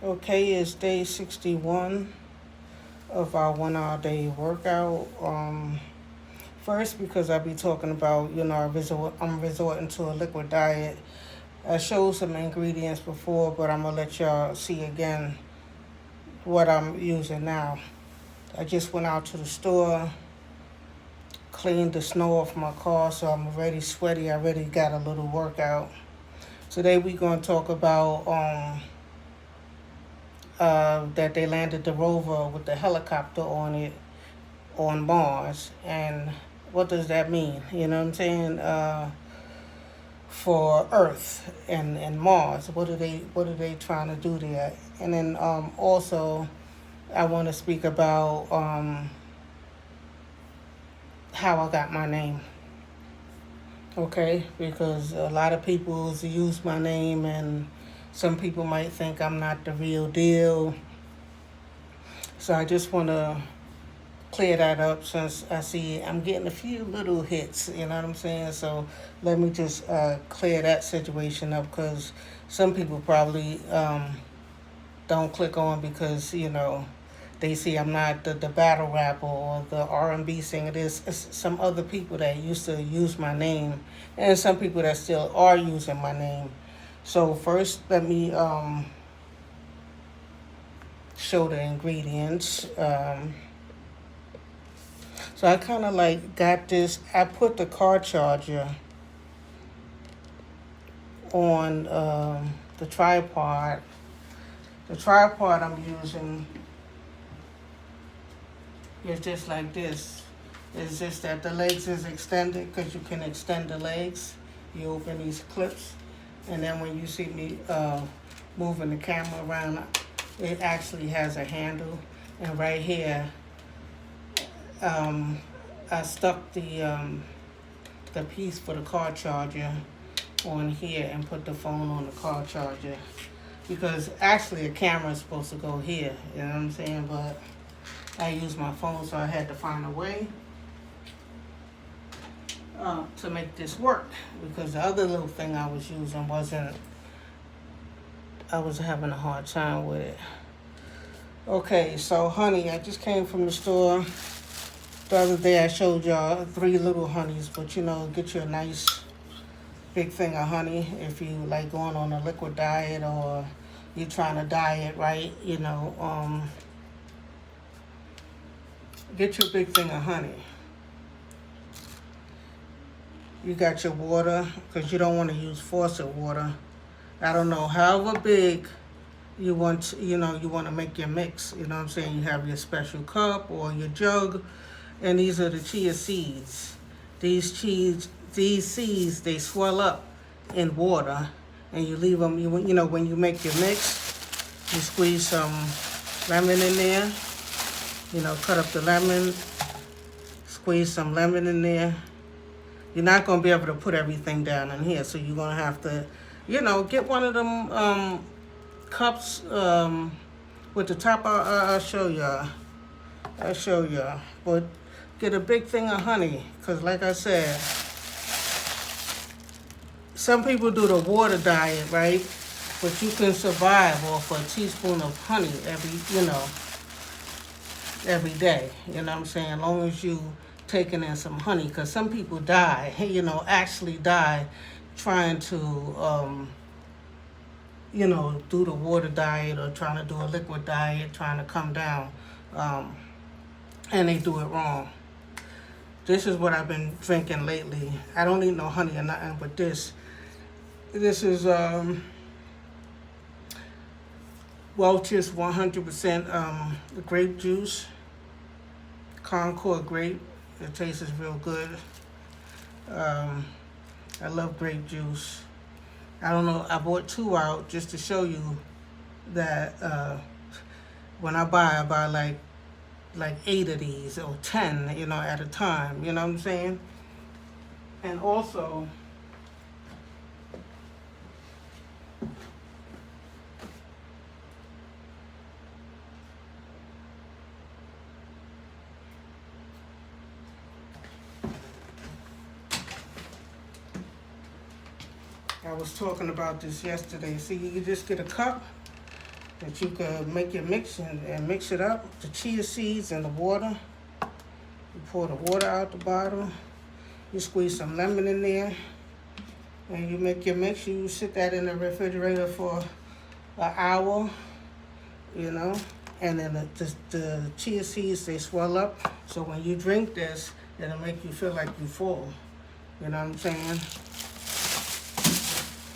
Okay, it's day 61 of our 1 hour day workout. First, because I be talking about, I'm resorting to a liquid diet. I showed some ingredients before, but I'm gonna let y'all see again what I'm using now. I just went out to the store, cleaned the snow off my car, so I'm already sweaty. I already got a little workout. Today we gonna talk about that they landed the rover with the helicopter on it on Mars, and what does that mean? You know what I'm saying? For Earth and Mars, what are they trying to do there? And then also I want to speak about how I got my name. Okay, because a lot of people use my name, and some people might think I'm not the real deal. So I just want to clear that up since I see I'm getting a few little hits, you know what I'm saying? So let me just clear that situation up because some people probably don't click on because, they see I'm not the battle rapper or the R&B singer. There's some other people that used to use my name and some people that still are using my name. So first, let me show the ingredients. So I kind of like got this. I put the car charger on the tripod. The tripod I'm using is just like this. It's just that the legs is extended because you can extend the legs. You open these clips, and then when you see me moving the camera around, it actually has a handle. And right here, I stuck the piece for the car charger on here and put the phone on the car charger because actually a camera is supposed to go here, you know what I'm saying? But I use my phone, so I had to find a way to make this work because the other little thing I was using I was having a hard time with it. Okay, so honey, I just came from the store. The other day I showed y'all 3 little honeys, but get you a nice big thing of honey if you like going on a liquid diet or you're trying to diet right, get you a big thing of honey. You got your water because you don't want to use faucet water. I don't know, however big you want to, you want to make your mix, you know what I'm saying? You have your special cup or your jug, and these are the chia seeds. These seeds, they swell up in water, and you leave them. When you make your mix, you squeeze some lemon in there. Cut up the lemon, squeeze some lemon in there. You're not gonna be able to put everything down in here, so you're gonna have to, get one of them cups with the top. I'll show y'all. But get a big thing of honey, because like I said, some people do the water diet, right? But you can survive off a teaspoon of honey every day. You know what I'm saying? As long as you taking in some honey, because some people die, actually die trying to, do the water diet or trying to do a liquid diet, trying to come down, and they do it wrong. This is what I've been drinking lately. I don't need no honey or nothing, but this is Welch's 100% grape juice, Concord grape. It tastes real good. I love grape juice. I don't know, I bought 2 out just to show you that when I buy like 8 of these or 10, at a time. You know what I'm saying? And also, I was talking about this yesterday. See, you just get a cup that you could make your mix and mix it up. The chia seeds and the water. You pour the water out the bottle. You squeeze some lemon in there. And you make your mix. You sit that in the refrigerator for an hour, you know. And then the chia seeds, they swell up. So when you drink this, it'll make you feel like you're full. You know what I'm saying?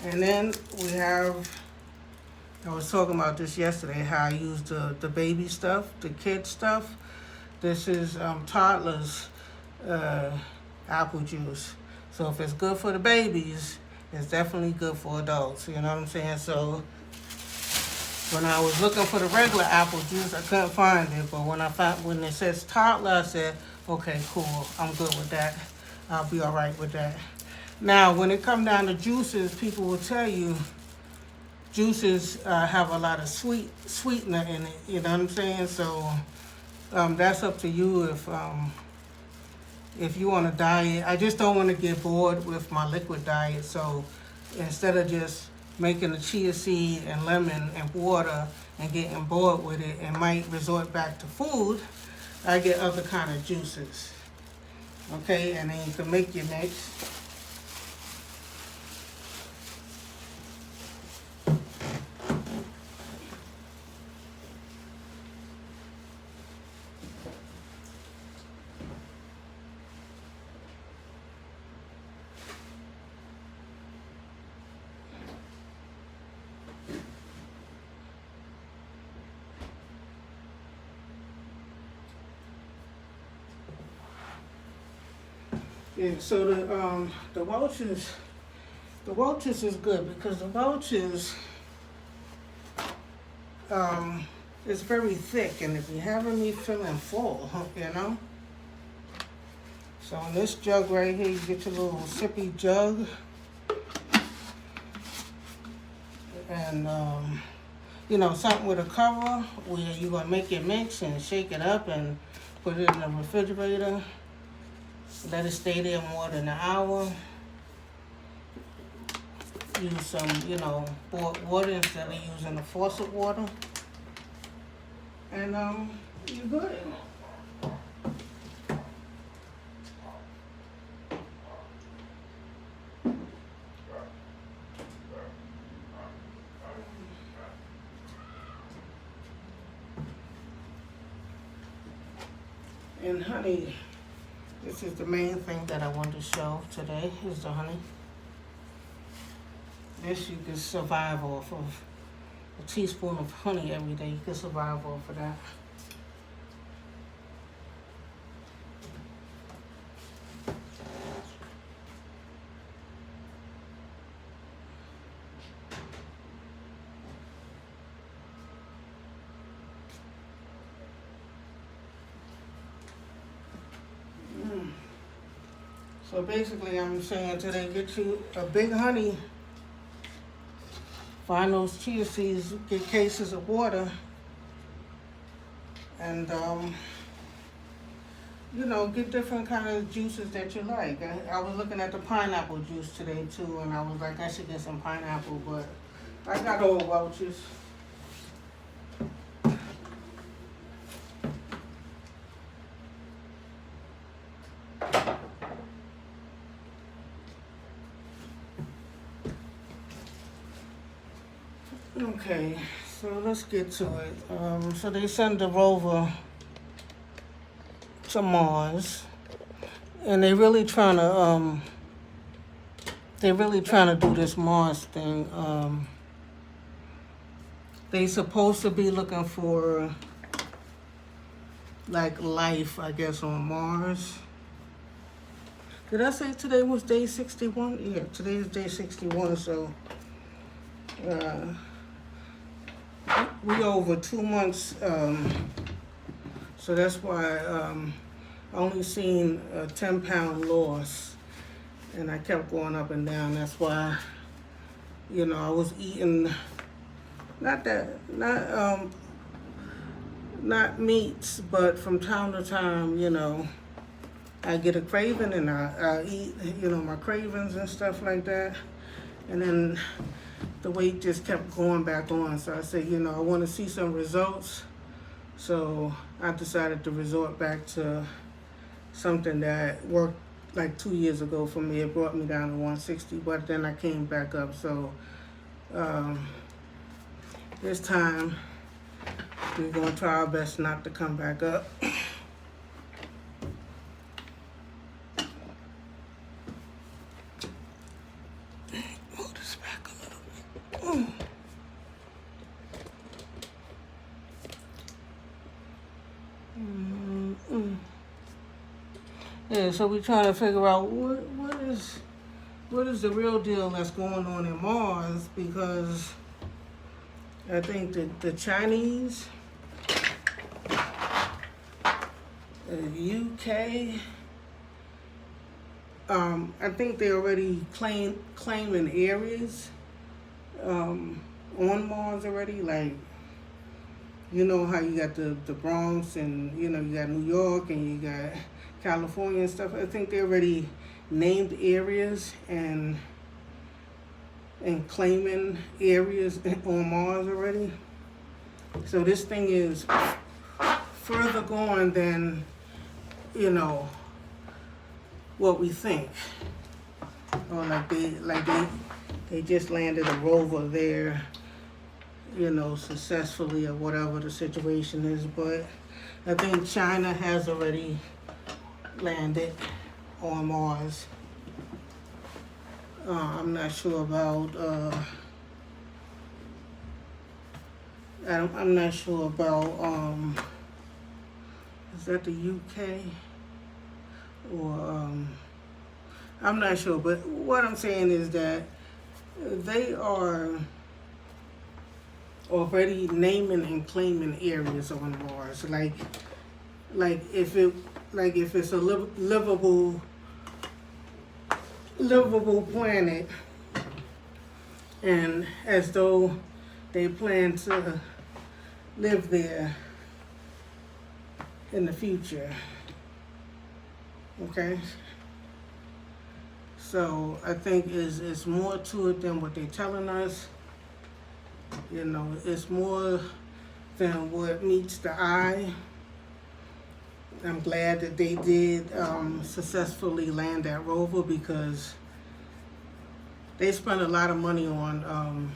And then we have, I was talking about this yesterday, how I use the baby stuff, the kid stuff. This is toddlers apple juice. So if it's good for the babies, it's definitely good for adults. You know what I'm saying? So when I was looking for the regular apple juice, I couldn't find it. But when it says toddler, I said, okay, cool, I'm good with that. I'll be all right with that. Now, when it comes down to juices, people will tell you juices have a lot of sweetener in it. You know what I'm saying? So that's up to you if you want to diet. I just don't want to get bored with my liquid diet. So instead of just making a chia seed and lemon and water and getting bored with it and might resort back to food, I get other kind of juices. Okay, and then you can make your mix. Yeah, so the Welch's is good because the Welch's is very thick, and if you're having me feeling full, you know. So in this jug right here, you get your little sippy jug, and you know, something with a cover where you're gonna make your mix and shake it up and put it in the refrigerator. Let it stay there more than an hour. Use some, you know, water instead of using the faucet water. And you're good. And honey, this is the main thing that I want to show today, is the honey. This you can survive off of. A teaspoon of honey every day, you can survive off of that. So basically I'm saying today, get you a big honey, find those chia seeds, get cases of water, and you know, get different kind of juices that you like. I was looking at the pineapple juice today too, and I was like, I should get some pineapple, but I got old Welch's. Okay, so let's get to it. So they sent the Rover to Mars, and they're really trying to do this Mars thing. They supposed to be looking for like life, I guess, on Mars. Did I say today was day 61? Yeah, today is day 61. So. We over 2 months, so that's why I only seen a 10-pound loss, and I kept going up and down. That's why, you know, I was eating not meats, but from time to time, you know, I get a craving and I eat, you know, my cravings and stuff like that, and then the weight just kept going back on. So I said, you know, I want to see some results. So I decided to resort back to something that worked like 2 years ago for me. It brought me down to 160, but then I came back up. So this time we're going to try our best not to come back up. Move this back a little bit. Yeah, so we're trying to figure out what is the real deal that's going on in Mars, because I think that the Chinese, the UK, I think they already claiming areas on Mars already. Like, you know how you got the Bronx, and you know you got New York, and you got California and stuff. I think they already named areas and claiming areas on Mars already. So this thing is further going than, you know, what we think. Or they just landed a rover there, you know, successfully, or whatever the situation is. But I think China has already landed on Mars. I'm not sure about I'm not sure about is that the UK or I'm not sure, but what I'm saying is that they are already naming and claiming areas on Mars. Like if it's a livable planet, and as though they plan to live there in the future. Okay? So I think it's more to it than what they're telling us. You know, it's more than what meets the eye. I'm glad that they did successfully land that rover, because they spent a lot of money on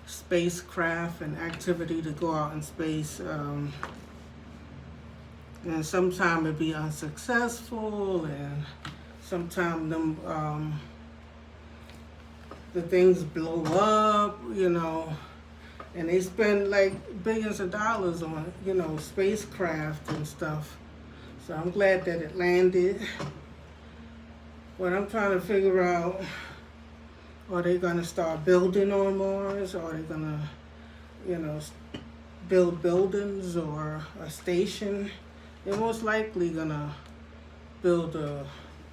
spacecraft and activity to go out in space. And sometimes it'd be unsuccessful, and sometimes the things blow up, you know. And they spend like billions of dollars on, you know, spacecraft and stuff. So I'm glad that it landed. But I'm trying to figure out, are they going to start building on Mars? Or are they going to, you know, build buildings or a station? They're most likely going to build a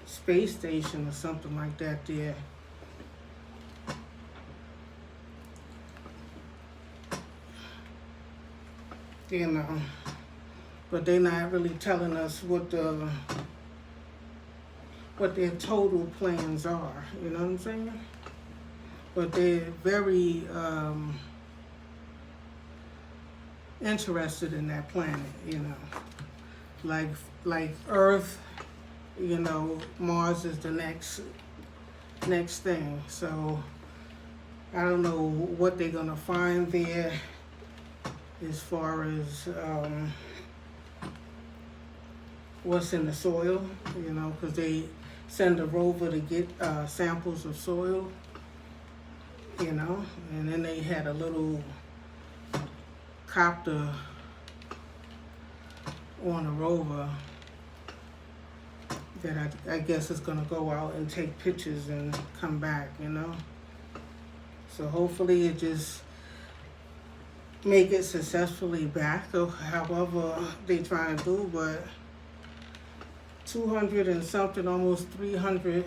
space station or something like that there. You know, but they're not really telling us what their total plans are. You know what I'm saying? But they're very interested in that planet. You know, like Earth. You know, Mars is the next thing. So I don't know what they're gonna find there, as far as what's in the soil, you know, because they send a rover to get samples of soil, you know, and then they had a little copter on a rover that I guess is going to go out and take pictures and come back, you know. So hopefully it just make it successfully back, or however they trying to do. But 200 and something, almost 300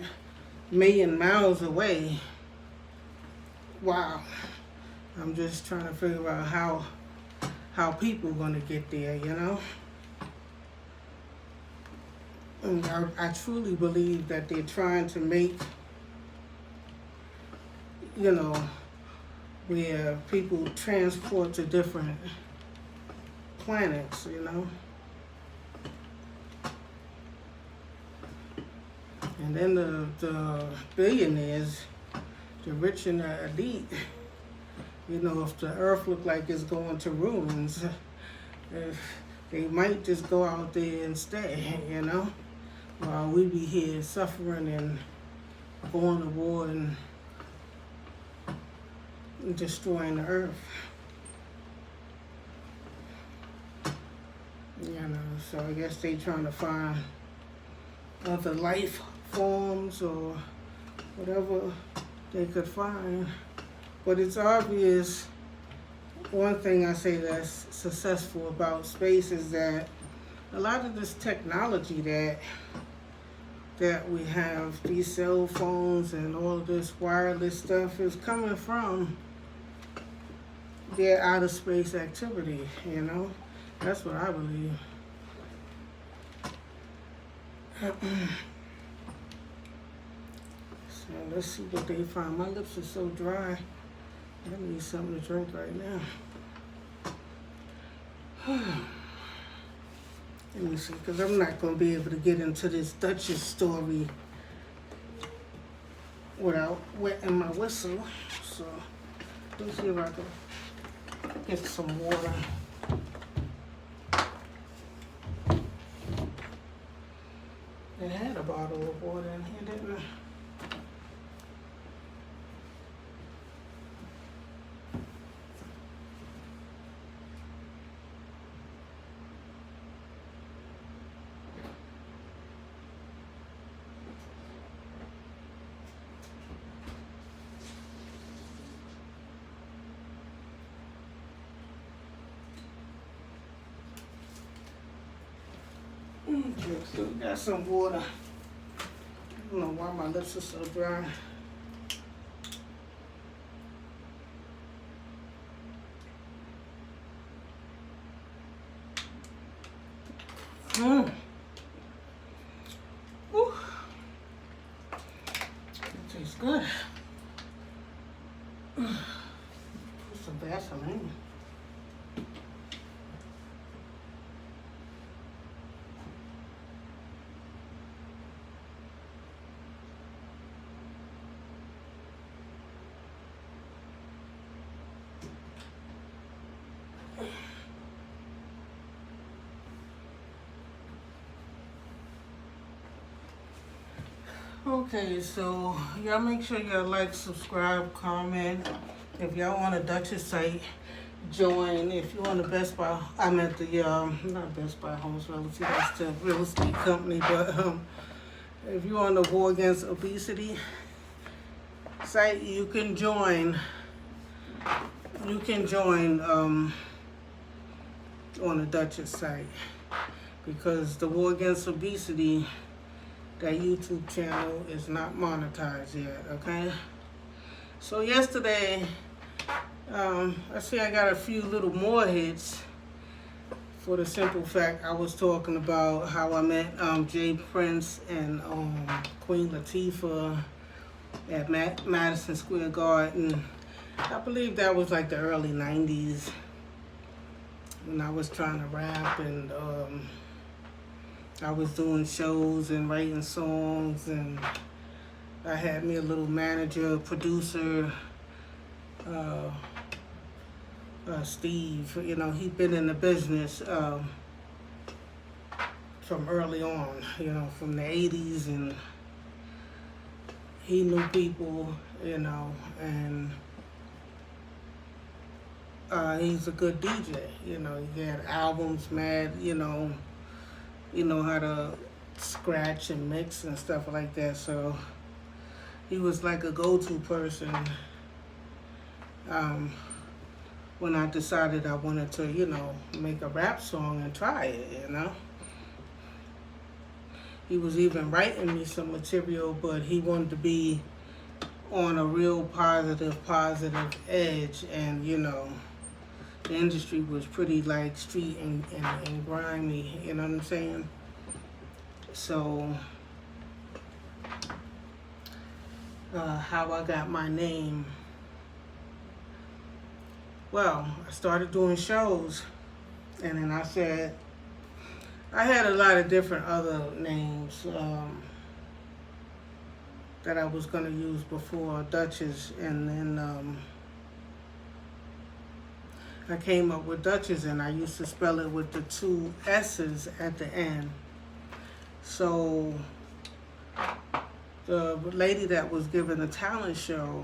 million miles away. Wow. I'm just trying to figure out how people going to get there, you know. And I truly believe that they're trying to make, you know, where people transport to different planets, you know. And then the billionaires, the rich and the elite, you know, if the earth looked like it's going to ruins, they might just go out there and stay, you know, while we be here suffering and going to war and destroying the earth. You know, so I guess they trying to find other life forms or whatever they could find. But it's obvious, one thing I say that's successful about space is that a lot of this technology that we have, these cell phones and all of this wireless stuff, is coming from their outer space activity, you know? That's what I believe. So let's see what they find. My lips are so dry. I need something to drink right now. Let me see, because I'm not going to be able to get into this Dutchez story without wetting my whistle. So let's see if I can get some water. They had a bottle of water in here, didn't they? Okay, so we got some water. I don't know why my lips are so dry. Woo. It tastes good. Put some Vaseline. Okay, so y'all make sure y'all like, subscribe, comment. If y'all on the Dutchez site, join. If you're on the Best Buy, I'm at the not Best Buy Homes Realty, that's the real estate company, but if you're on the War Against Obesity site, you can join. You can join on the Dutchez site, because the War Against Obesity, that YouTube channel is not monetized yet, okay? So yesterday, I see I got a few little more hits, for the simple fact I was talking about how I met Jay Prince and Queen Latifah at Madison Square Garden. I believe that was like the early 90s, when I was trying to rap, and I was doing shows and writing songs, and I had me a little manager, producer, Steve. You know, he'd been in the business from early on, you know, from the 80s, and he knew people, you know, and he's a good DJ, you know. He had albums, mad, you know how to scratch and mix and stuff like that. So he was like a go-to person when I decided I wanted to, you know, make a rap song and try it, you know. He was even writing me some material, but he wanted to be on a real positive edge, and, you know, the industry was pretty like street and grimy, you know what I'm saying? So, how I got my name Well, I started doing shows, and then I said, I had a lot of different other names that I was going to use before Dutchez, and then I came up with Dutchez, and I used to spell it with the two S's at the end. So the lady that was giving the talent show,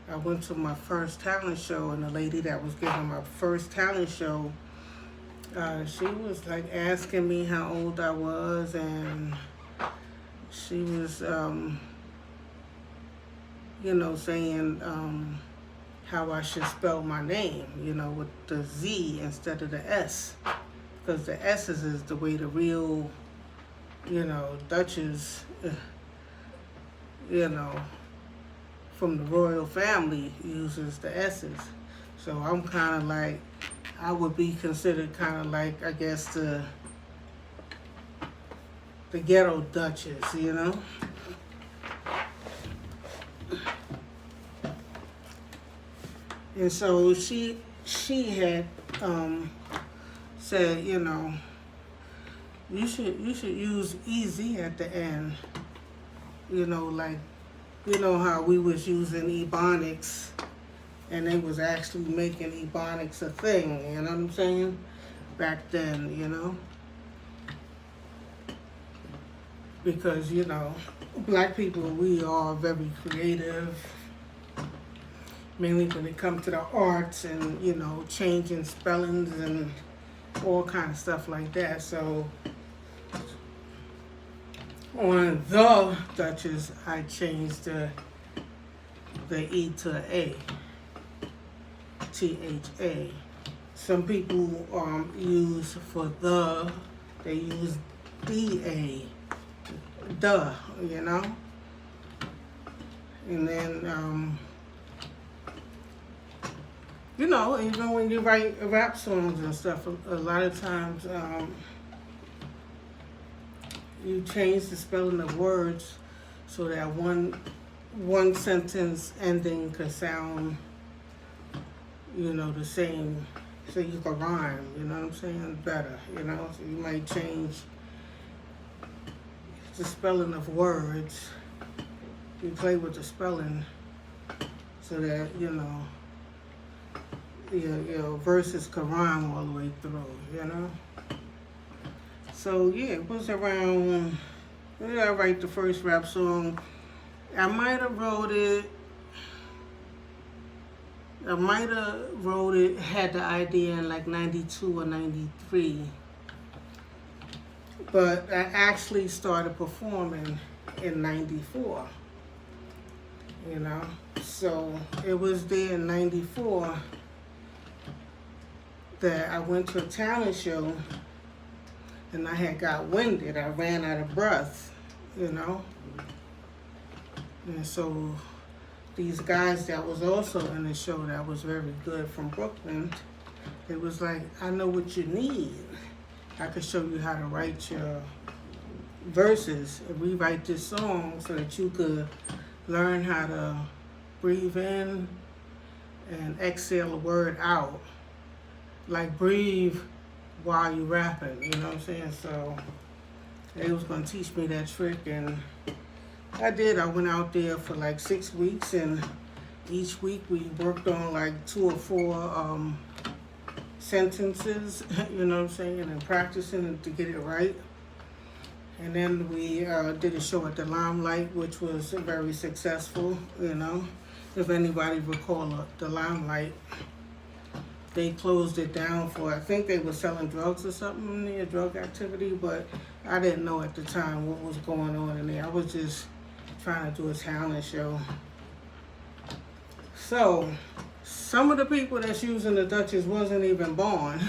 I went to my first talent show, and the lady that was giving my first talent show, she was like asking me how old I was, and she was, saying how I should spell my name, with the Z instead of the S, because the S's is the way the real, Dutchess, from the royal family uses the S's. So I'm kind of like, I would be considered kind of like, I guess, the ghetto Dutchess, And so she had said, you should use EZ at the end, like, how we was using Ebonics, and they was actually making Ebonics a thing, you know what I'm saying? Back then, because, black people, we are very creative, mainly when it comes to the arts and, changing spellings and all kind of stuff like that. So on the Dutchess, I changed the E to A, THA. Some people use for they use DA, duh, and then even when you write rap songs and stuff, a lot of times you change the spelling of words so that one sentence ending could sound, the same, so you can rhyme, you know what I'm saying, better, so you might change the spelling of words. You play with the spelling so that, your verses can rhyme all the way through, So yeah, it was around, when did I write the first rap song? I might have wrote it, had the idea in like 92 or 93. But I actually started performing in 94, So it was there in 94 that I went to a talent show, and I had got winded. I ran out of breath, And so these guys that was also in the show that was very good from Brooklyn, it was like, I know what you need. I could show you how to write your verses and rewrite this song so that you could learn how to breathe in and exhale a word out. Like breathe while you rapping, you know what I'm saying? So they was gonna teach me that trick, and I did. I went out there for like 6 weeks, and each week we worked on like 2 or 4 sentences, you know what I'm saying, and practicing to get it right. And then we did a show at the Limelight, which was very successful, If anybody recall the Limelight, they closed it down for, I think they were selling drugs or something in there, drug activity, but I didn't know at the time what was going on in there. I was just trying to do a talent show. So some of the people that's using the Dutchess wasn't even born,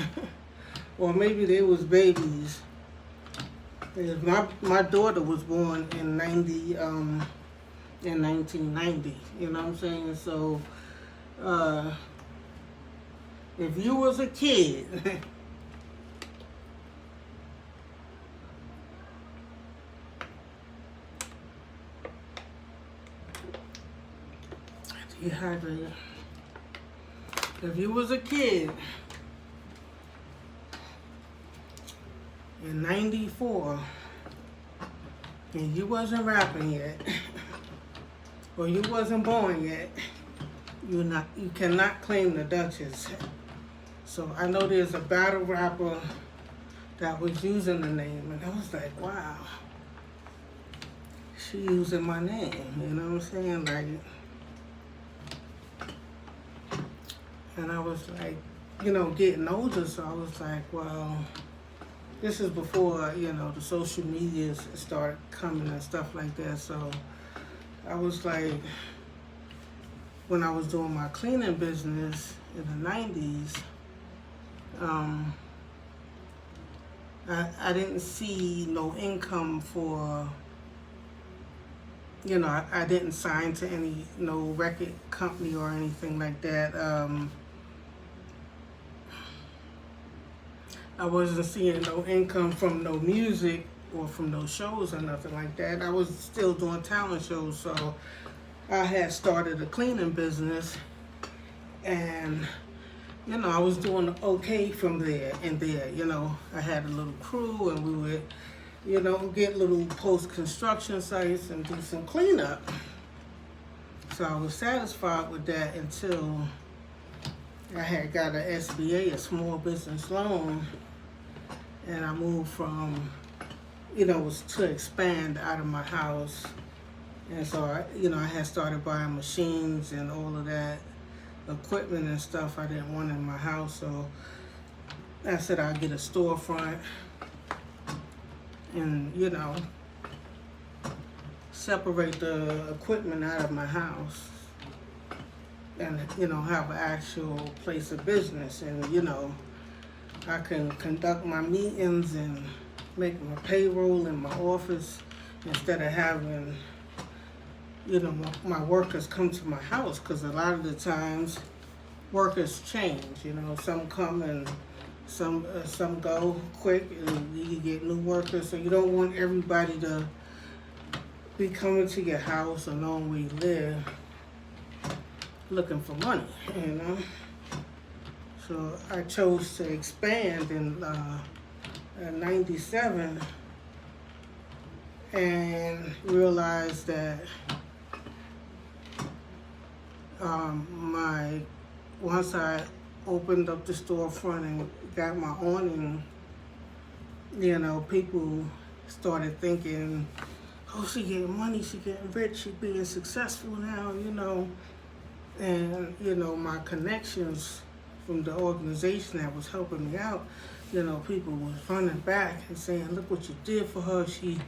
or maybe they was babies. My daughter was born in 1990, you know what I'm saying? So if you was a kid, dehydrated. If you was a kid in '94 and you wasn't rapping yet, or you wasn't born yet, you cannot claim the Dutchez. So I know there's a battle rapper that was using the name, and I was like, wow, she using my name, you know what I'm saying? Like, and I was like, getting older, so I was like, well, this is before, the social medias started coming and stuff like that. So I was like, when I was doing my cleaning business in the 90s, I didn't see no income for, I didn't sign to no record company or anything like that. I wasn't seeing no income from no music or from no shows or nothing like that. I was still doing talent shows, so I had started a cleaning business, and I was doing okay from there. I had a little crew, and we would, get little post-construction sites and do some cleanup. So I was satisfied with that until I had got an SBA, a small business loan, and I moved from, was to expand out of my house. And so, I had started buying machines and all of that equipment and stuff I didn't want in my house. So I said I'd get a storefront and, separate the equipment out of my house and, have an actual place of business. And, I can conduct my meetings and make my payroll in my office instead of having, my workers come to my house, because a lot of the times workers change. Some come and some go quick, and you get new workers. So you don't want everybody to be coming to your house or knowing where you live looking for money, So I chose to expand in '97 and realized that once I opened up the storefront and got my awning, people started thinking, oh, she getting money, she getting rich, she being successful now, and my connections from the organization that was helping me out, people was running back and saying, look what you did for her. She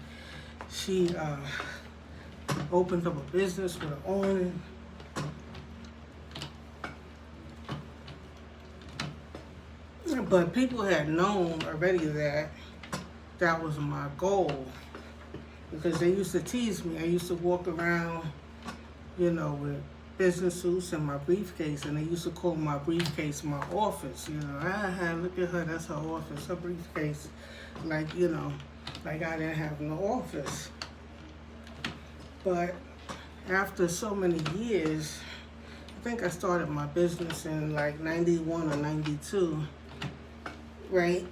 opened up a business with an awning. But people had known already that was my goal, because they used to tease me. I used to walk around, with business suits and my briefcase, and they used to call my briefcase my office. Look at her, that's her office, her briefcase. Like I didn't have no office. But after so many years, I think I started my business in like 91 or 92, right?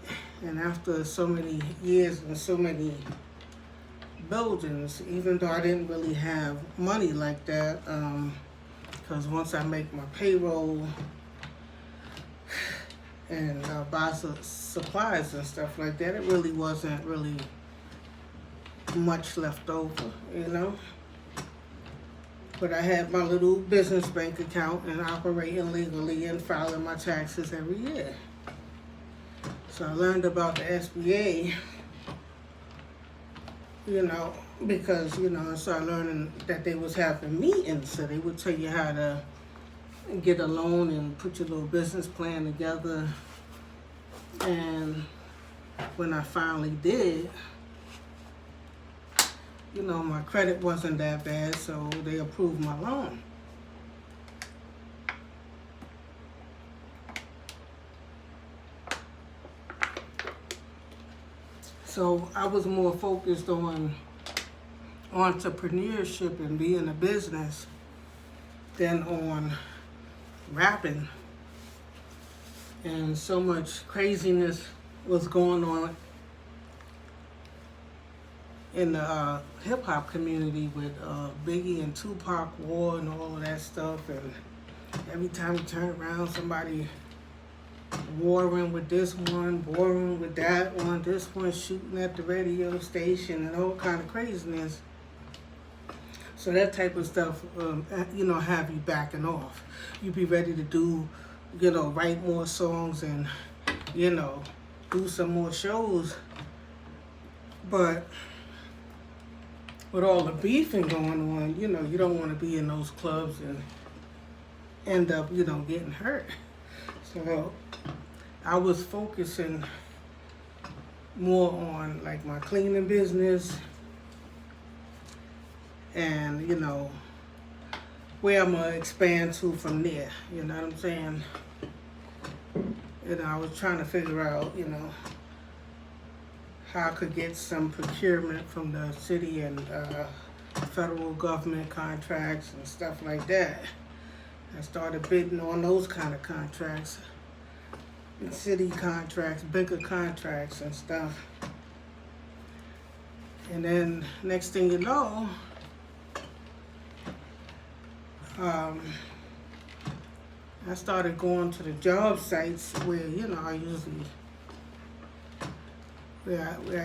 And after so many years and so many buildings, even though I didn't really have money like that, because once I make my payroll and buy supplies and stuff like that, it really wasn't really much left over, But I had my little business bank account and operating legally and filing my taxes every year. So I learned about the SBA, because, I started learning that they was having meetings, so they would tell you how to get a loan and put your little business plan together. And when I finally did, my credit wasn't that bad, so they approved my loan. So I was more focused on entrepreneurship and being a business than on rapping. and so much craziness was going on in the hip hop community with Biggie and Tupac war and all of that stuff. And every time you turn around, somebody warring with this one, warring with that one, this one shooting at the radio station, and all kind of craziness. So that type of stuff, have you backing off. You be ready to do, write more songs and, do some more shows. But with all the beefing going on, you don't want to be in those clubs and end up, getting hurt. So I was focusing more on like my cleaning business and, where I'm going to expand to from there. You know what I'm saying? I was trying to figure out, how I could get some procurement from the city and federal government contracts and stuff like that. I started bidding on those kind of contracts, city contracts, bigger contracts and stuff. And then next thing you know, I started going to the job sites where, I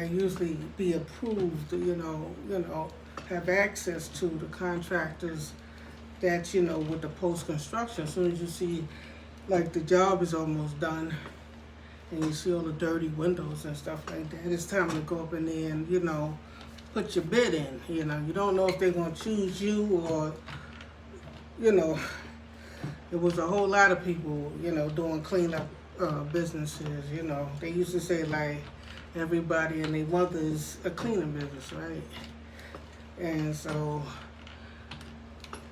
usually be approved, have access to the contractors that, with the post-construction. As soon as you see, like, the job is almost done and you see all the dirty windows and stuff like that, it's time to go up in there and, put your bid in. You don't know if they're going to choose you or, there was a whole lot of people, doing cleanup businesses. They used to say, like, everybody and their mother is a cleaning business, right? And so,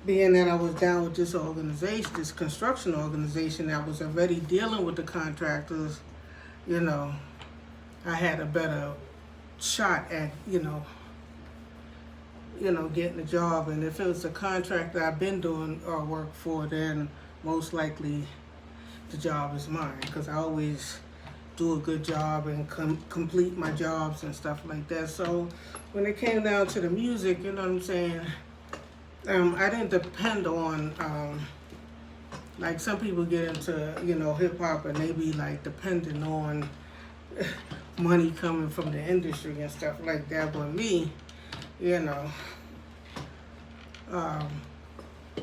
being that I was down with this organization, this construction organization that was already dealing with the contractors, I had a better shot at, getting a job. And if it was a contractor I've been doing work for, then most likely the job is mine, because I always do a good job and complete my jobs and stuff like that. So when it came down to the music, you know what I'm saying, I didn't depend on, like some people get into, hip hop and they be like depending on money coming from the industry and stuff like that. But me,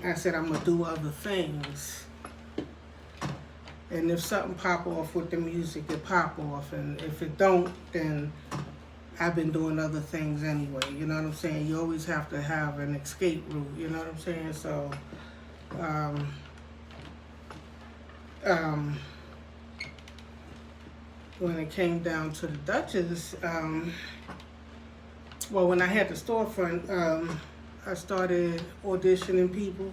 I said I'm gonna do other things. And if something pop off with the music, it pop off. And if it don't, then I've been doing other things anyway. You know what I'm saying? You always have to have an escape route. You know what I'm saying? So, when it came down to the Dutchez, when I had the storefront, I started auditioning people.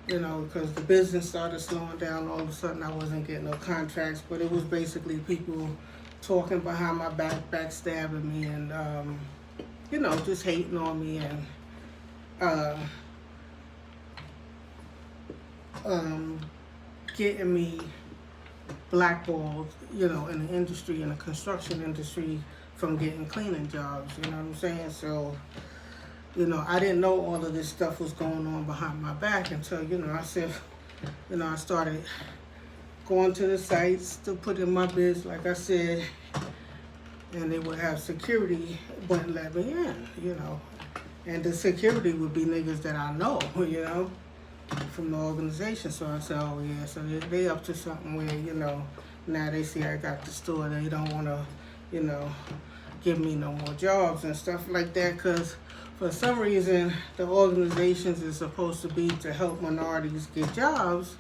Because the business started slowing down. All of a sudden, I wasn't getting no contracts, but it was basically people talking behind my back, backstabbing me, and just hating on me and getting me blackballed, in the industry, in the construction industry, from getting cleaning jobs. You know what I'm saying? So, I didn't know all of this stuff was going on behind my back until, I said, I started going to the sites to put in my bids, like I said, and they would have security, wouldn't let me in, And the security would be niggas that I know, from the organization. So I said, oh yeah, so they up to something where, now they see I got the store, they don't want to, give me no more jobs and stuff like that, because for some reason, the organizations is supposed to be to help minorities get jobs,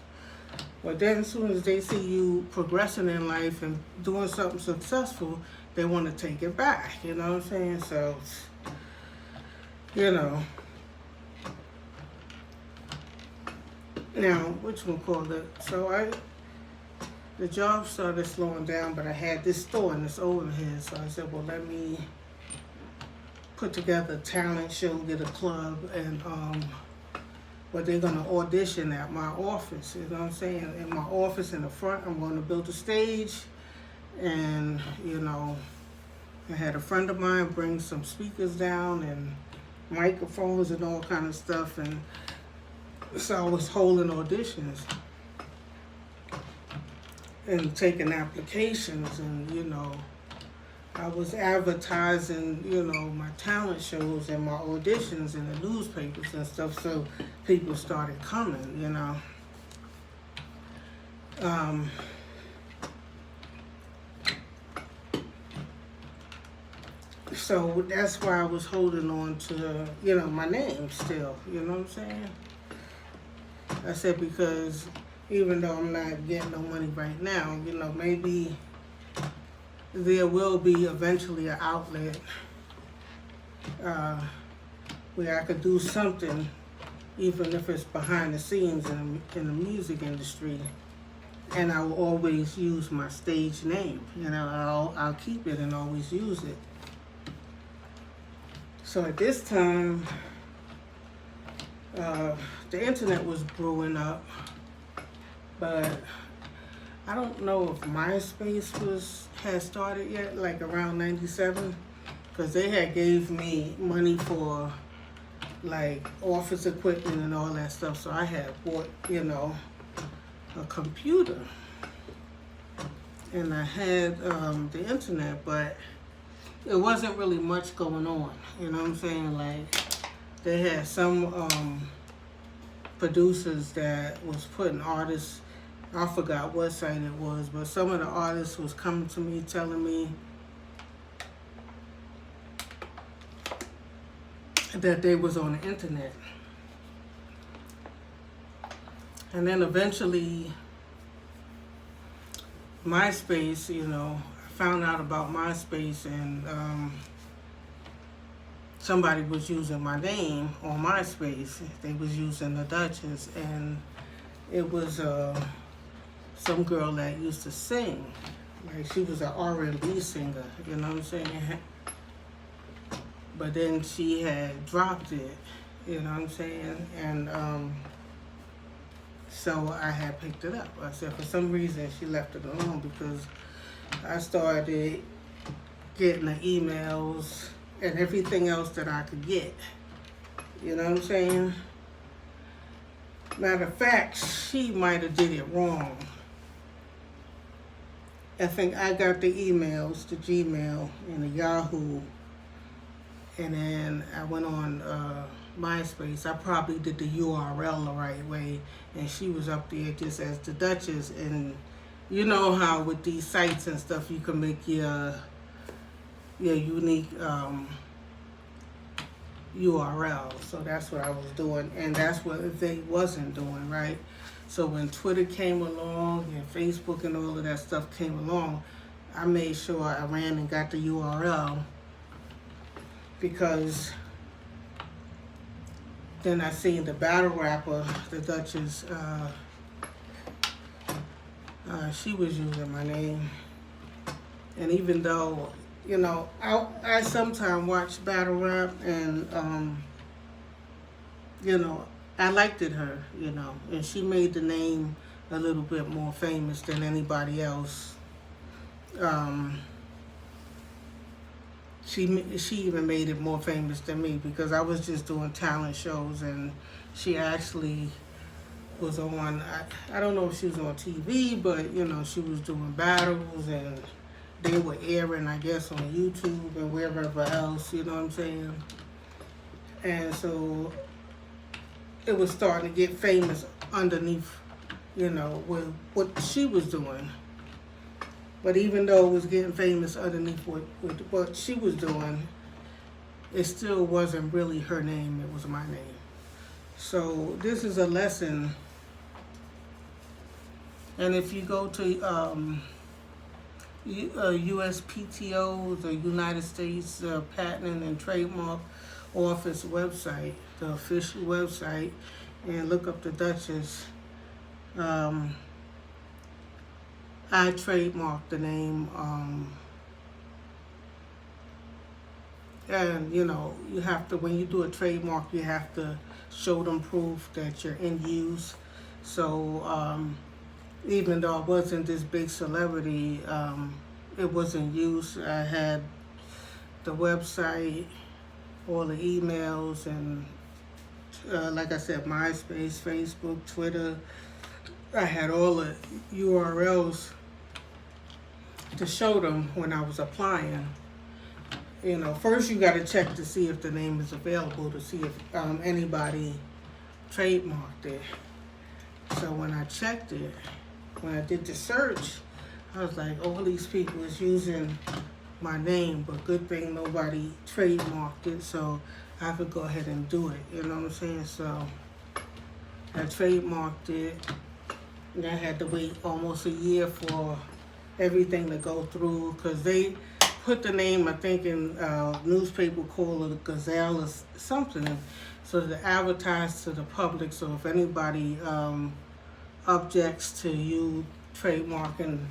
but then as soon as they see you progressing in life and doing something successful, they want to take it back, you know what I'm saying? So, now, so the job started slowing down, but I had this store and this overhead, so I said, well, let me put together a talent show, get a club, and but they're going to audition at my office. You know what I'm saying? In my office in the front, I'm going to build a stage, and I had a friend of mine bring some speakers down and microphones and all kind of stuff, and so I was holding auditions and taking applications, and I was advertising, my talent shows and my auditions in the newspapers and stuff, so people started coming, So that's why I was holding on to, my name still, you know what I'm saying? I said because even though I'm not getting no money right now, maybe there will be eventually an outlet where I could do something, even if it's behind the scenes in the music industry. And I will always use my stage name. I'll keep it and always use it. So at this time, the internet was brewing up, but I don't know if MySpace had started yet, like around 97, because they had gave me money for like office equipment and all that stuff. So I had bought, a computer, and I had the internet, but it wasn't really much going on. You know what I'm saying? Like they had some producers that was putting artists, I forgot what site it was, but some of the artists was coming to me telling me that they was on the internet. And then eventually MySpace, I found out about MySpace, and somebody was using my name on MySpace. They was using the Dutchez, and it was some girl that used to sing. Like she was an R&B singer, you know what I'm saying? But then she had dropped it, you know what I'm saying? And so I had picked it up. I said for some reason she left it alone, because I started getting the emails and everything else that I could get. You know what I'm saying? Matter of fact, she might have did it wrong. I think I got the emails, the Gmail and the Yahoo, and then I went on MySpace. I probably did the URL the right way, and she was up there just as the Dutchess. And you know how with these sites and stuff, you can make your unique URL. So that's what I was doing, and that's what they wasn't doing, right? So when Twitter came along and Facebook and all of that stuff came along, I made sure I ran and got the URL, because then I seen the battle rapper, the Dutchess, she was using my name. And even though, I sometimes watch battle rap, and, I liked it her, and she made the name a little bit more famous than anybody else. She even made it more famous than me, because I was just doing talent shows, and she actually was on, I don't know if she was on TV, but, she was doing battles, and they were airing, I guess, on YouTube and wherever else, you know what I'm saying? And so it was starting to get famous underneath, with what she was doing. But even though it was getting famous underneath what she was doing, it still wasn't really her name, it was my name. So this is a lesson. And if you go to USPTO, the United States Patent and Trademark Office website, the official website, and look up the Dutchess, I trademarked the name And, you know, you have to, when you do a trademark, you have to show them proof that you're in use. So, even though I wasn't this big celebrity, it was in use. I had the website, all the emails, and like I said, MySpace, Facebook, Twitter. I had all the URLs to show them when I was applying. You know, first you got to check to see if the name is available, to see if anybody trademarked it. So when I checked it, when I did the search, I was like, all these people is using my name, but good thing nobody trademarked it, so I could go ahead and do it. You know what I'm saying? So I trademarked it, and I had to wait almost a year for everything to go through, because they put the name, I think, in newspaper called a Gazelle or something, so to advertise to the public. So if anybody objects to you trademarking,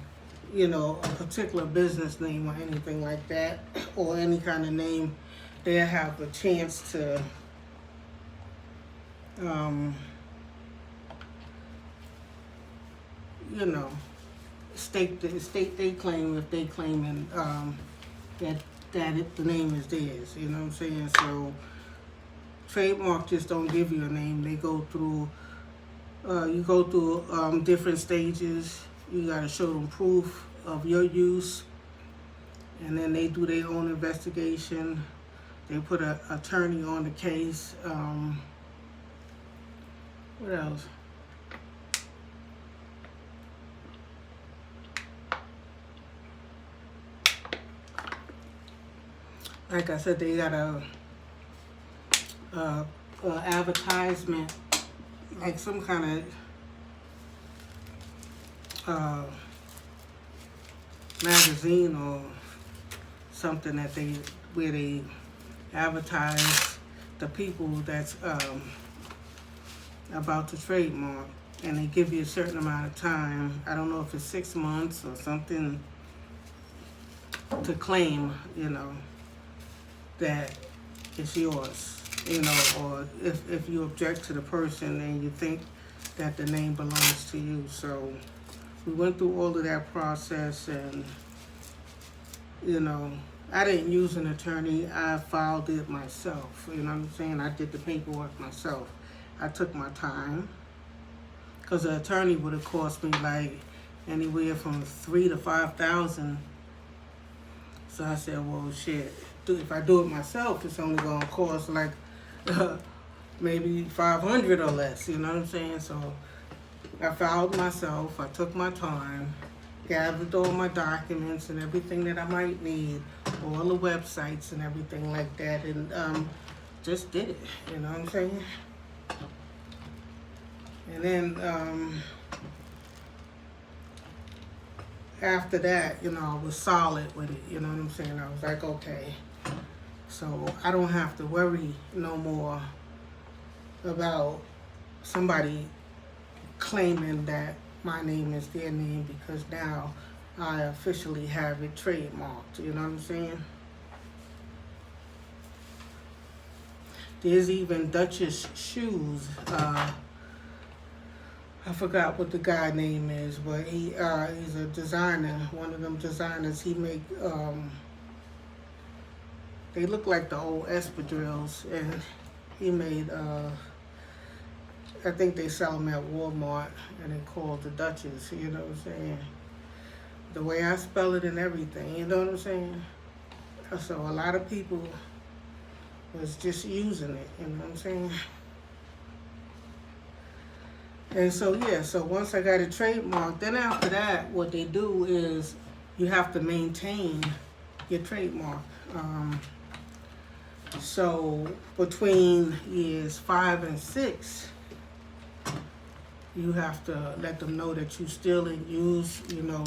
you know, a particular business name or anything like that, or any kind of name, they'll have a chance to you know, state they claim, if they claiming the name is theirs. You know what I'm saying? So trademark just don't give you a name. They go through you go through different stages. You got to show them proof of your use, and then they do their own investigation. They put an attorney on the case. What else? Like I said, they got a advertisement, like some kind of magazine or something that where they advertise the people that's about to trademark, and they give you a certain amount of time. I don't know if it's 6 months or something to claim, you know, that it's yours, you know, or if you object to the person and you think that the name belongs to you. So we went through all of that process, and, you know, I didn't use an attorney. I filed it myself, you know what I'm saying? I did the paperwork myself. I took my time, because the attorney would have cost me like anywhere from $3,000 to $5,000. So I said, well, shit, if I do it myself, it's only gonna cost like maybe $500 or less. You know what I'm saying? So I filed myself. I took my time, gathered all my documents and everything that I might need, all the websites and everything like that, and just did it. You know what I'm saying? And then after that, you know, I was solid with it. You know what I'm saying? I was like, okay, so I don't have to worry no more about somebody claiming that my name is their name, because now I officially have it trademarked. You know what I'm saying? There's even Dutchez shoes. I forgot what the guy name is, but he's a designer. One of them designers. He make they look like the old espadrilles, and he made I think they sell them at Walmart, and they called the Dutchez. You know what I'm saying? The way I spell it and everything. You know what I'm saying? So a lot of people was just using it. You know what I'm saying? And so, yeah, so once I got it trademarked, then after that, what they do is you have to maintain your trademark. So between years 5 and 6, you have to let them know that you're still in use, you know,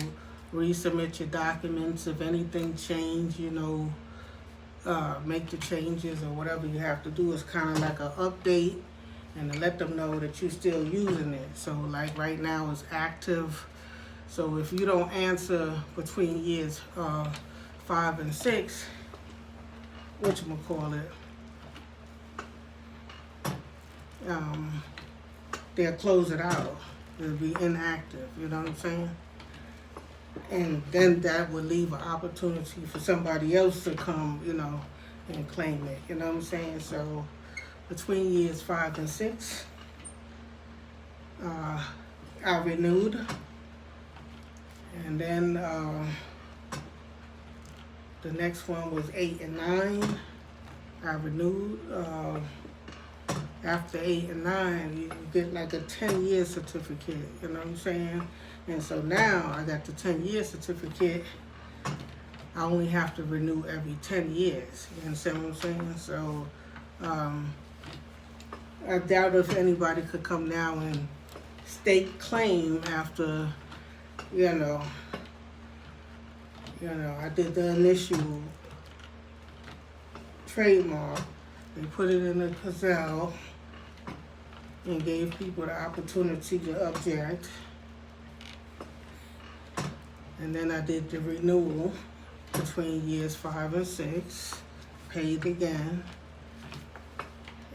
resubmit your documents. If anything change, you know, make the changes or whatever you have to do. Is kind of like an update, and to let them know that you're still using it. So like right now it's active. So if you don't answer between years 5 and 6, whatchamacallit, they'll close it out. It'll be inactive, you know what I'm saying? And then that would leave an opportunity for somebody else to come, and claim it, you know what I'm saying? So between years 5 and 6, I renewed, and then the next one was 8 and 9. I renewed. After 8 and 9, you get like a 10-year certificate, you know what I'm saying? And so now I got the 10-year certificate. I only have to renew every 10 years, you understand what I'm saying? So I doubt if anybody could come now and stake claim after, I did the initial trademark. They put it in the gazelle and gave people the opportunity to object. And then I did the renewal between years 5 and 6, paid again.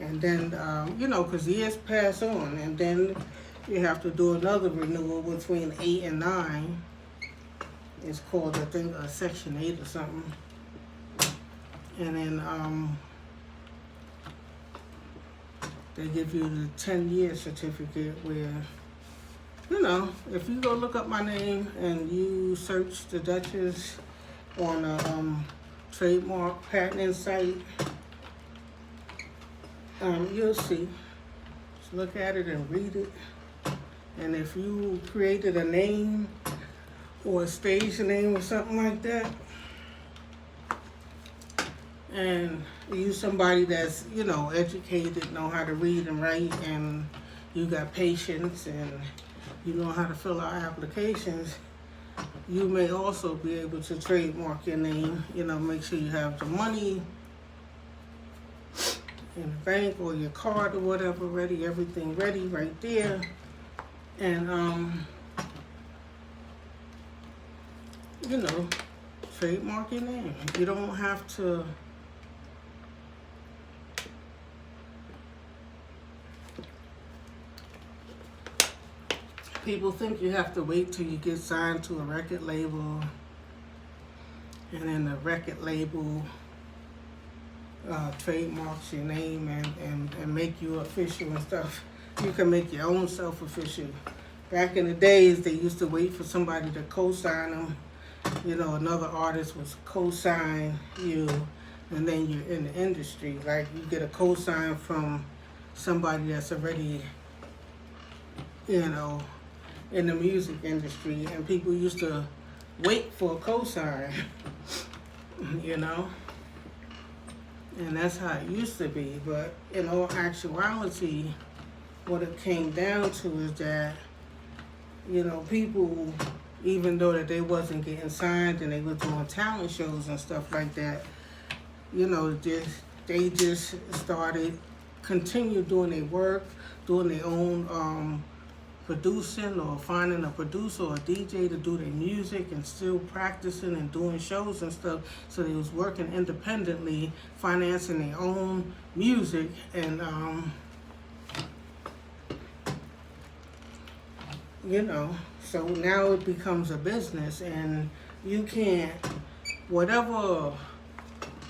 And then, because years pass on, and then you have to do another renewal between 8 and 9. It's called, I think, Section 8 or something. And then they give you the 10-year certificate where, if you go look up my name and you search the Dutchez on a trademark patenting site, you'll see. Just look at it and read it. And if you created a name or a stage name or something like that, and you somebody that's, educated, know how to read and write, and you got patience, and you know how to fill out applications, you may also be able to trademark your name, make sure you have the money in the bank or your card or whatever ready, everything ready right there. And, trademark your name. You don't have to people think you have to wait till you get signed to a record label, and then the record label trademarks your name and make you official and stuff. You can make your own self official. Back in the days, they used to wait for somebody to co-sign them. Another artist was co-sign you, and then you're in the industry. Like, you get a co-sign from somebody that's already, in the music industry, and people used to wait for a cosign, and that's how it used to be. But in all actuality, what it came down to is that, people, even though that they wasn't getting signed and they were doing talent shows and stuff like that, they just started, continue doing their work, doing their own producing, or finding a producer or a DJ to do their music, and still practicing and doing shows and stuff. So they was working independently, financing their own music, and so now it becomes a business, and you can't, whatever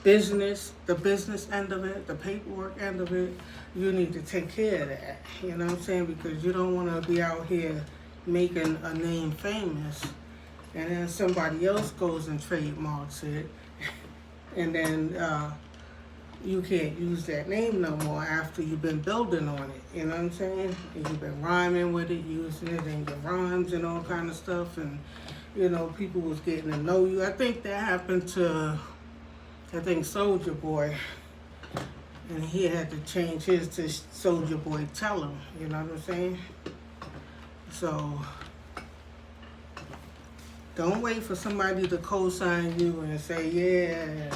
business, the business end of it, the paperwork end of it, you need to take care of that, you know what I'm saying? Because you don't want to be out here making a name famous, and then somebody else goes and trademarks it, and then you can't use that name no more after you've been building on it, you know what I'm saying? And you've been rhyming with it, using it in your rhymes and all kind of stuff, and, people was getting to know you. I think that happened to, Soulja Boy. And he had to change his to Soulja Boy Tell Him, you know what I'm saying? So, don't wait for somebody to co-sign you and say, yeah,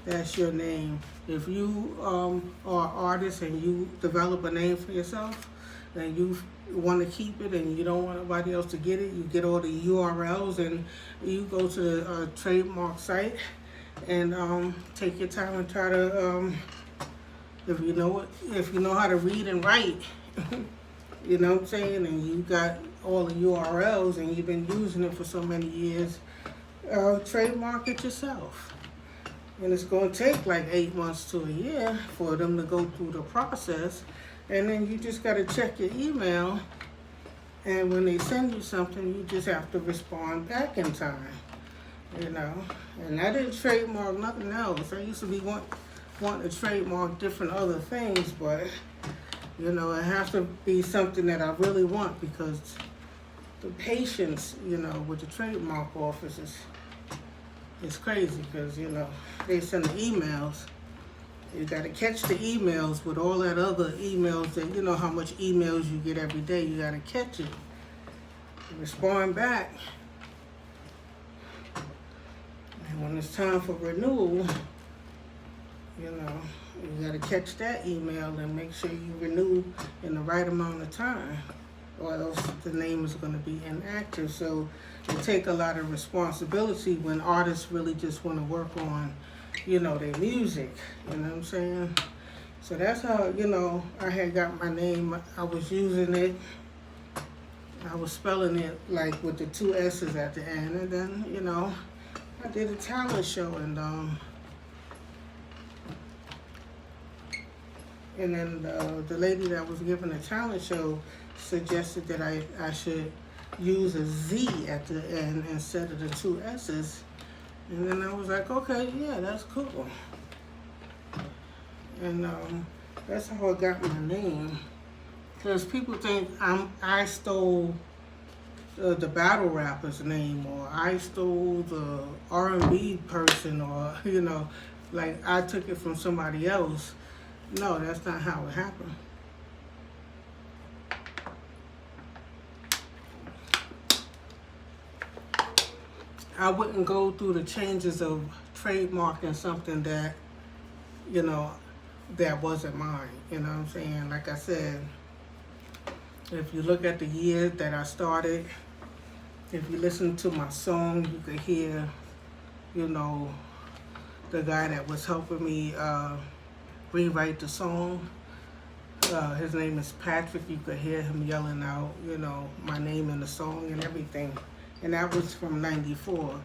that's your name. If you are an artist and you develop a name for yourself, and you want to keep it and you don't want nobody else to get it, you get all the URLs and you go to a trademark site and take your time and try to if you know how to read and write, you know what I'm saying, and you got all the URLs and you've been using it for so many years, trademark it yourself. And it's going to take like 8 months to a year for them to go through the process. And then you just got to check your email. And when they send you something, you just have to respond back in time. You know, and I didn't trademark nothing else. I used to be wanting to trademark different other things, but you know, it has to be something that I really want, because the patience, you know, with the trademark office is crazy, because you know, they send the emails. You got to catch the emails with all that other emails that, you know, how much emails you get every day. You got to catch it, respond back. And when it's time for renewal, you know, you got to catch that email and make sure you renew in the right amount of time, or else the name is going to be inactive. So it takes a lot of responsibility when artists really just want to work on, you know, their music. You know what I'm saying? So that's how, you know, I had got my name. I was using it. I was spelling it like with the 2 S's at the end. And then, you know, I did a talent show, and then the lady that was giving the talent show suggested that I should use a Z at the end instead of the 2 S's. And then I was like, okay, yeah, that's cool. And that's how I got my name. Because people think I stole the battle rapper's name, or I stole the R&B person, or, you know, like I took it from somebody else. No, that's not how it happened. I wouldn't go through the changes of trademarking something that, you know, that wasn't mine. You know what I'm saying? Like I said, if you look at the year that I started, if you listen to my song, you could hear, you know, the guy that was helping me rewrite the song. His name is Patrick. You could hear him yelling out, you know, my name in the song and everything. And that was from '94.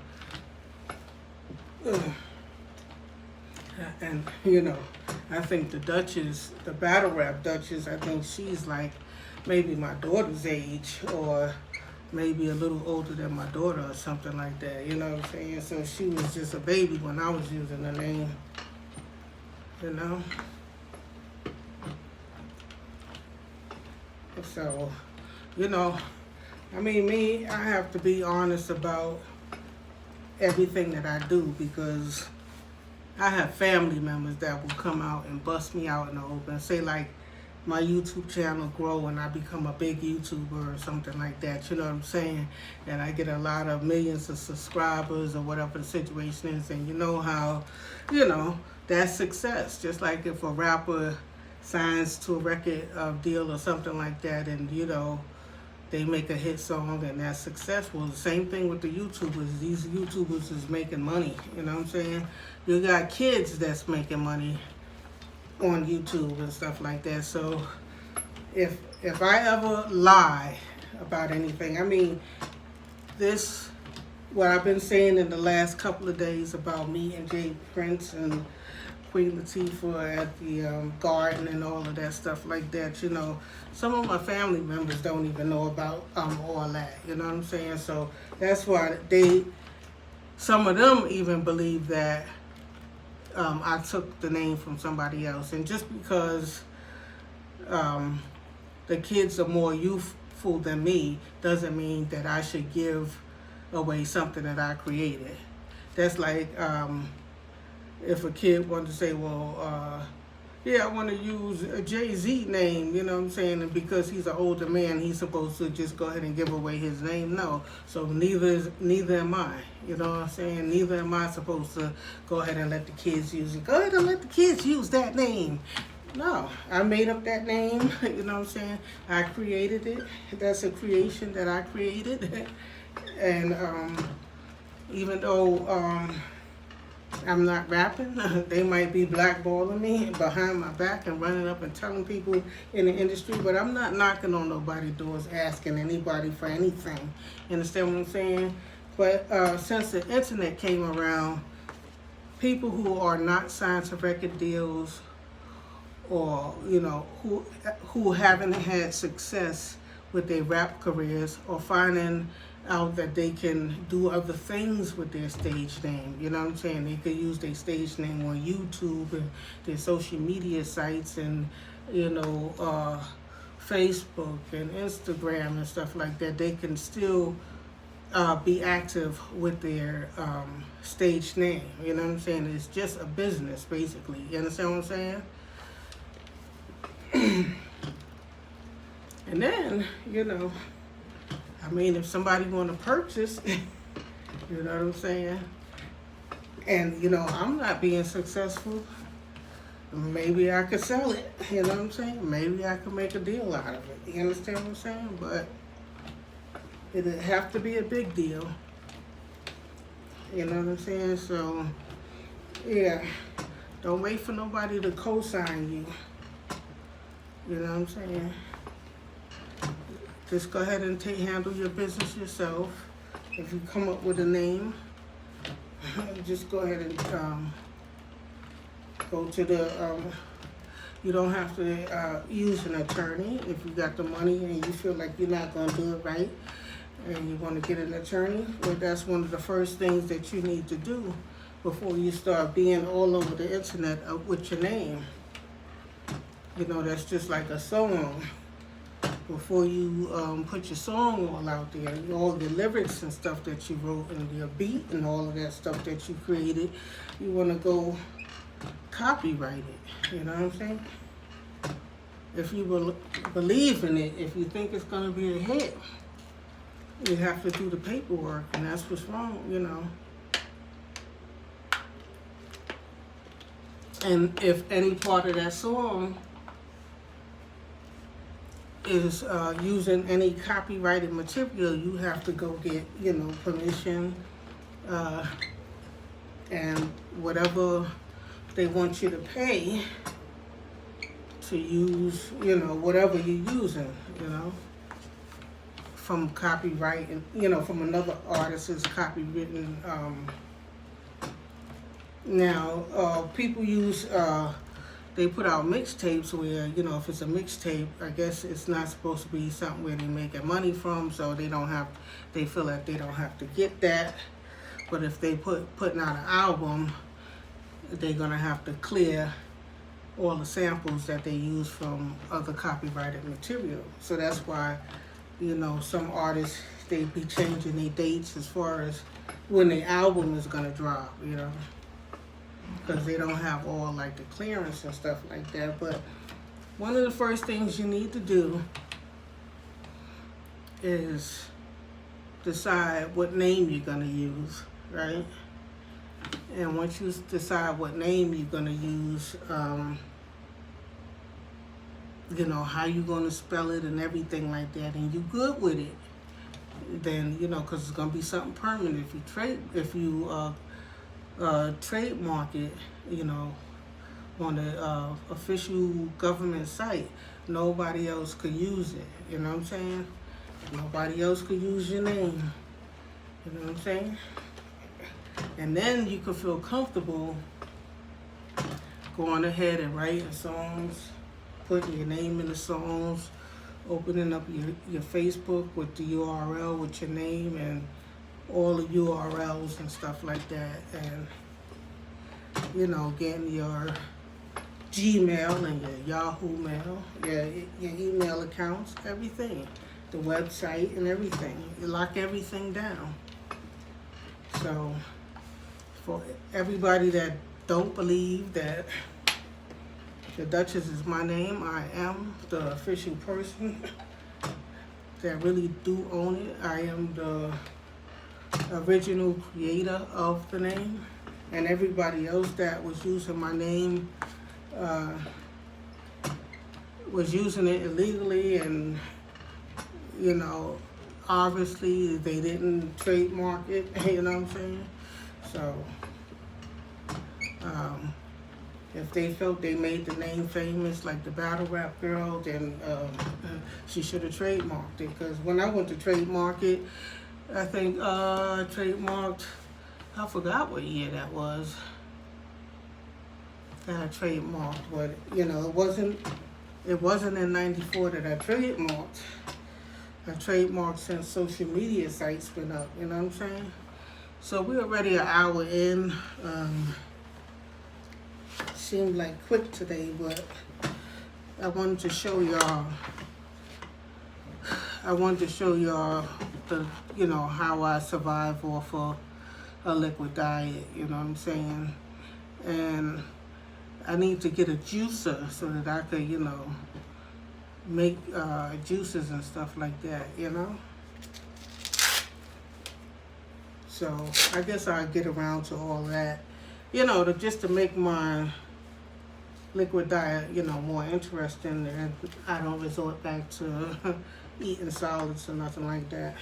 And, you know, I think the Dutchez, the battle rap Dutchez, I think she's like maybe my daughter's age, or maybe a little older than my daughter or something like that. You know what I'm saying? So she was just a baby when I was using the name, you know? So, you know, I mean, I have to be honest about everything that I do, because I have family members that will come out and bust me out in the open. Say like my YouTube channel grow and I become a big YouTuber or something like that, you know what I'm saying? And I get a lot of millions of subscribers or whatever the situation is, and you know how, you know, that's success. Just like if a rapper signs to a record deal or something like that, and you know, they make a hit song and that's successful. The same thing with the YouTubers. These YouTubers is making money, you know what I'm saying? You got kids that's making money on YouTube and stuff like that. So if I ever lie about anything, I mean, this, what I've been saying in the last couple of days about me and Jay Prince and Queen Latifah at the garden and all of that stuff like that, you know, some of my family members don't even know about all that, you know what I'm saying? So that's why some of them even believe that I took the name from somebody else. And just because the kids are more youthful than me doesn't mean that I should give away something that I created. That's like if a kid wanted to say, well, yeah, I want to use a Jay-Z name, you know what I'm saying? And because he's an older man, he's supposed to just go ahead and give away his name. No. So neither am I, you know what I'm saying? Neither am I supposed to go ahead and let the kids use it. Go ahead and let the kids use that name. No, I made up that name, you know what I'm saying? I created it. That's a creation that I created. And even though I'm not rapping. They might be blackballing me behind my back and running up and telling people in the industry, but I'm not knocking on nobody's doors asking anybody for anything. You understand what I'm saying? But since the internet came around, people who are not signed to record deals, or who haven't had success with their rap careers, or finding out that they can do other things with their stage name. You know what I'm saying? They could use their stage name on YouTube and their social media sites, and Facebook and Instagram and stuff like that. They can still be active with their stage name. You know what I'm saying? It's just a business, basically. You understand what I'm saying? And then, if somebody want to purchase, you know what I'm saying? And, I'm not being successful, maybe I could sell it, you know what I'm saying? Maybe I could make a deal out of it, you understand what I'm saying? But it'd have to be a big deal, you know what I'm saying? So, yeah, don't wait for nobody to co-sign you, you know what I'm saying? Just go ahead and handle your business yourself. If you come up with a name, just go ahead and go to the, you don't have to use an attorney. If you got the money and you feel like you're not going to do it right and you want to get an attorney, well, that's one of the first things that you need to do before you start being all over the internet with your name. That's just like a song. Before you put your song all out there, all the lyrics and stuff that you wrote and your beat and all of that stuff that you created, you want to go copyright it, you know what I'm saying? If you believe in it, if you think it's going to be a hit, you have to do the paperwork, and that's what's wrong, And if any part of that song is using any copyrighted material, you have to go get, permission, and whatever they want you to pay to use, whatever you're using, from copyright, and, from another artist's copywritten. Now, people use, they put out mixtapes where, if it's a mixtape, I guess it's not supposed to be something where they're making money from, so they feel like they don't have to get that. But if they putting out an album, they're gonna have to clear all the samples that they use from other copyrighted material. So that's why, some artists, they be changing their dates as far as when the album is gonna drop, because they don't have all like the clearance and stuff like that. But one of the first things you need to do is decide what name you're going to use, right? And once you decide what name you're going to use, how you're going to spell it and everything like that, and you're good with it, then, because it's going to be something permanent. If you trademark it, on the official government site, nobody else could use it, you know what I'm saying? Nobody else could use your name, you know what I'm saying? And then you can feel comfortable going ahead and writing songs, putting your name in the songs, opening up your Facebook with the URL with your name and all the URLs and stuff like that, and getting your Gmail and your Yahoo Mail, your email accounts, everything, the website and everything. You lock everything down. So for everybody that don't believe that the Dutchess is my name, I am the official person that really do own it. I am the original creator of the name, and everybody else that was using my name was using it illegally, and obviously they didn't trademark it, you know what I'm saying? So If they felt they made the name famous, like the battle rap girl, then she should have trademarked it. Because when I went to trademark it, I think trademarked, I forgot what year that was that I trademarked, but it wasn't in '94 that I trademarked. I trademarked since social media sites went up, you know what I'm saying? So we're already an hour in. Seemed like quick today, but I wanted to show y'all the, how I survive off of a liquid diet, you know what I'm saying? And I need to get a juicer so that I could, make juices and stuff like that, So I guess I'll get around to all that, just to make my liquid diet, more interesting, and I don't resort back to eating solids or nothing like that.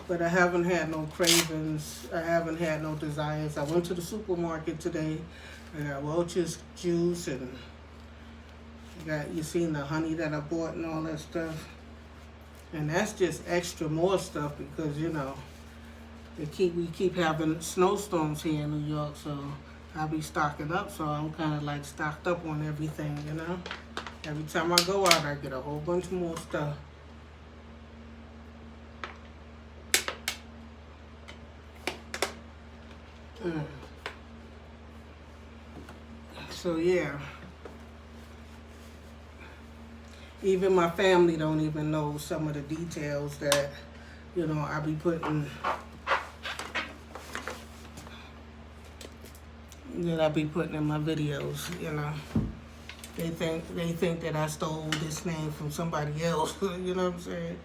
But I haven't had no cravings. I haven't had no desires. I went to the supermarket today. I got Welch's juice, and you seen the honey that I bought and all that stuff. And that's just extra more stuff because, we keep having snowstorms here in New York, so I'll be stocking up. So I'm kind of like stocked up on everything, Every time I go out, I get a whole bunch more stuff. So yeah, even my family don't even know some of the details that, I be putting, in my videos, They think that I stole this name from somebody else, you know what I'm saying?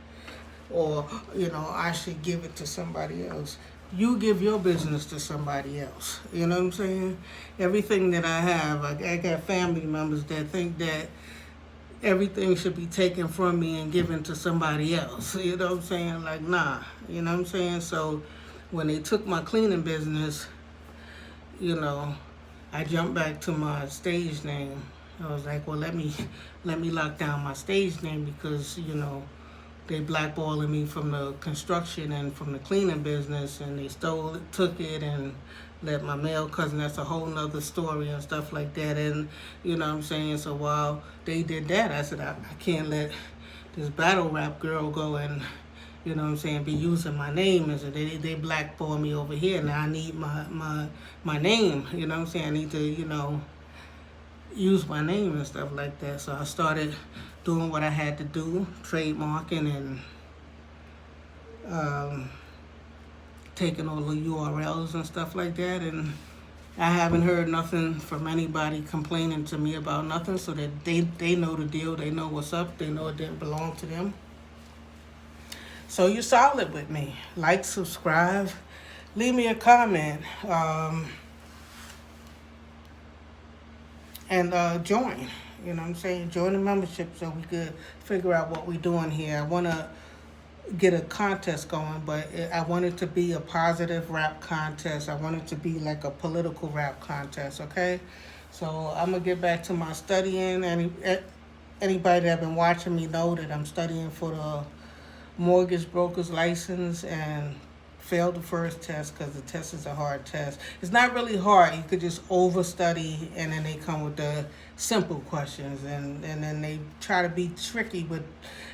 Or, I should give it to somebody else. You give your business to somebody else, you know what I'm saying? Everything that I have, I got family members that think that everything should be taken from me and given to somebody else, you know what I'm saying? Like, nah, you know what I'm saying? So when they took my cleaning business, I jumped back to my stage name. I was like, well, let me lock down my stage name because, they blackballing me from the construction and from the cleaning business, and they took it and let my male cousin, that's a whole nother story and stuff like that. And, you know what I'm saying? So while they did that, I said, I can't let this battle rap girl go and, be using my name. And so they blackball me over here. Now I need my name, you know what I'm saying? I need to, use my name and stuff like that. So I started doing what I had to do, trademarking and taking all the URLs and stuff like that. And I haven't heard nothing from anybody complaining to me about nothing, so that they know the deal, they know what's up, they know it didn't belong to them. So you're solid with me. Like, subscribe, leave me a comment, and join. You know what I'm saying? Join the membership so we could figure out what we're doing here. I want to get a contest going, but I want it to be a positive rap contest. I want it to be like a political rap contest, okay? So I'm going to get back to my studying. Anybody that been watching me know that I'm studying for the mortgage broker's license and failed the first test because the test is a hard test. It's not really hard. You could just overstudy, and then they come with the simple questions, and then they try to be tricky with,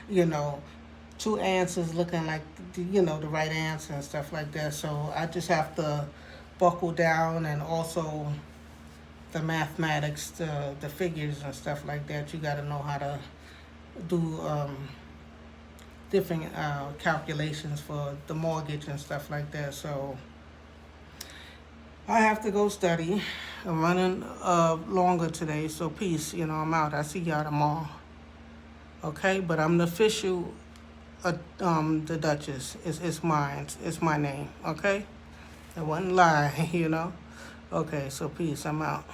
2 answers looking like, the right answer and stuff like that. So I just have to buckle down, and also the mathematics, the figures and stuff like that. You got to know how to do different calculations for the mortgage and stuff like that. So I have to go study. I'm running longer today, so peace. I'm out. I see y'all tomorrow. Okay, but I'm the official, the Dutchess. It's mine. It's my name. Okay, it wasn't lie. Okay, so peace. I'm out.